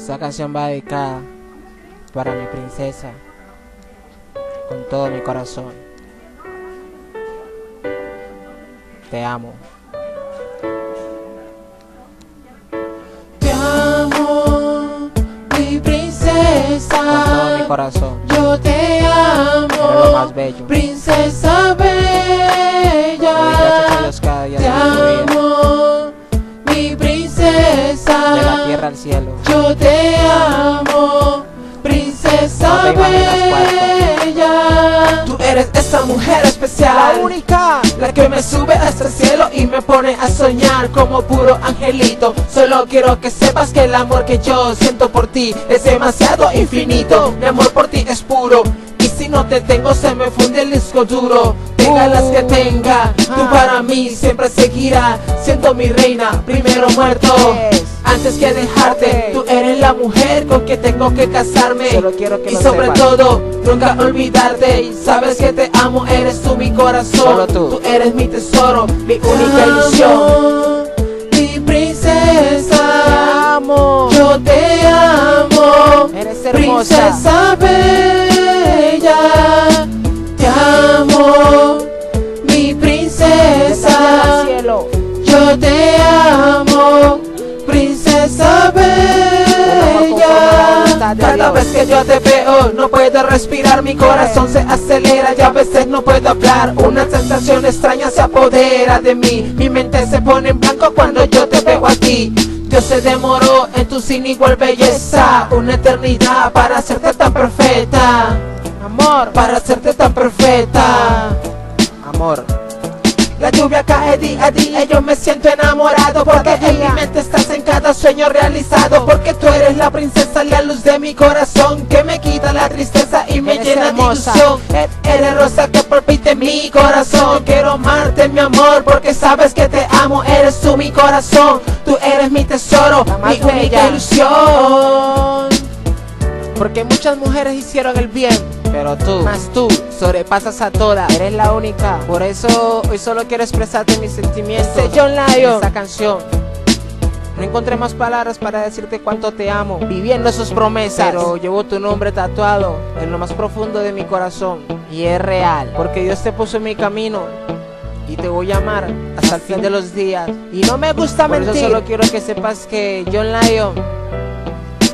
Esta canción va dedicada para mi princesa, con todo mi corazón. Te amo. Te amo, mi princesa. Con todo mi corazón. Yo te amo, Eres lo más bello. princesa bella. Gracias a Dios cada día Te de tu vida. amo, mi princesa. De la tierra al cielo. Yo te amo, princesa No te imaginas bella. Tú eres esa mujer especial, La única. la que me sube hasta el cielo y me pone a soñar como puro angelito. Solo quiero que sepas que el amor que yo siento por ti es demasiado infinito. Mi amor por ti es puro, y si no te tengo se me funde el disco duro. Tenga las que tenga, tú para mí siempre seguirás siendo mi reina, primero muerto antes que dejarte. Tú eres la mujer con que tengo que casarme. Solo quiero que y lo sobre sepas. todo, nunca olvidarte. Y sabes que te amo, eres tú mi corazón. Solo tú. Eres mi tesoro, mi única ilusión. Mi princesa. Te amo. Yo te amo. Eres hermosa. Princesa bella. Te amo, mi princesa. Al cielo. Yo te amo, princesa bella. Cada vez que yo te veo no puedo respirar, mi corazón se acelera y a veces no puedo hablar. Una sensación extraña se apodera de mí, mi mente se pone en blanco cuando yo te veo a ti. Dios se demoró en tu sin igual belleza, una eternidad para hacerte tan perfecta. Amor. Para hacerte tan perfecta. Amor. La lluvia cae día a día, yo me siento enamorado porque en mi mente estás en cada sueño realizado. Porque tú eres la princesa, la luz de mi corazón, que me quita la tristeza y me Eres llena hermosa. de ilusión. Eres rosa que palpita en mi corazón. Quiero amarte, mi amor, porque sabes que te amo. Eres tú mi corazón, tú eres mi tesoro, La más mi única bella. ilusión. Porque muchas mujeres hicieron el bien, pero tú, más tú, sobrepasas a todas. Eres la única. Por eso hoy solo quiero expresarte mis sentimientos. John Lyon. Esta canción. No encontré más palabras para decirte cuánto te amo, viviendo sus promesas, pero llevo tu nombre tatuado en lo más profundo de mi corazón. Y es real, porque Dios te puso en mi camino y te voy a amar hasta el fin de los días. Y no me gusta mentir. Por eso solo quiero que sepas que John Lyon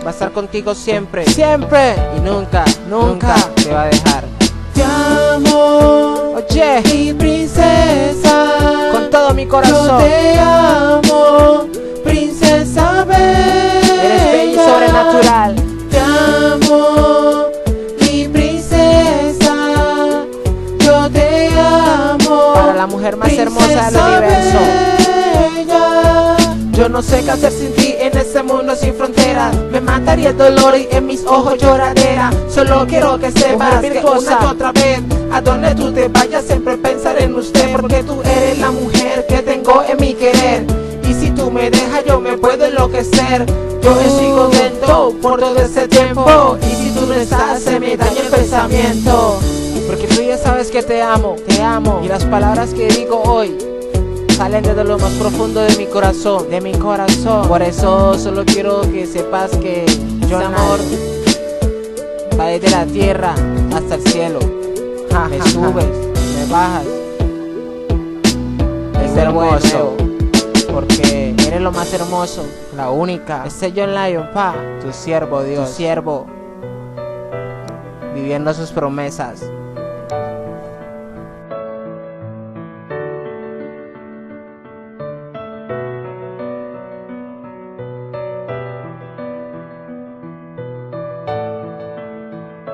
va a estar contigo siempre, siempre y nunca, nunca te va a dejar. Te amo, Oye, mi princesa. con todo mi Yo corazón, te amo, princesa bella. eres bella y sobrenatural. Te amo, mi princesa. Yo te amo, Para la mujer más hermosa del princesa universo. bella. Yo no sé qué hacer sin ti en este mundo sin fronteras. Me mataría el dolor y en mis ojos lloradera. Solo quiero que sepas que una y otra vez, a donde tú te vayas siempre pensar en usted. Porque tú eres la mujer que tengo en mi querer. Y si tú me dejas yo me puedo enloquecer. Yo me sigo dentro por todo ese tiempo. Y si tú no estás se me daña el pensamiento. Porque tú ya sabes que te amo, y las palabras que digo hoy salen desde lo más profundo de mi corazón, de mi corazón. Por eso solo quiero que sepas que yo amor va desde la tierra hasta el cielo. Me subes, me bajas. Es hermoso, porque eres lo más hermoso, la única. Este John Lyon, tu siervo, Dios, tu siervo, viviendo sus promesas.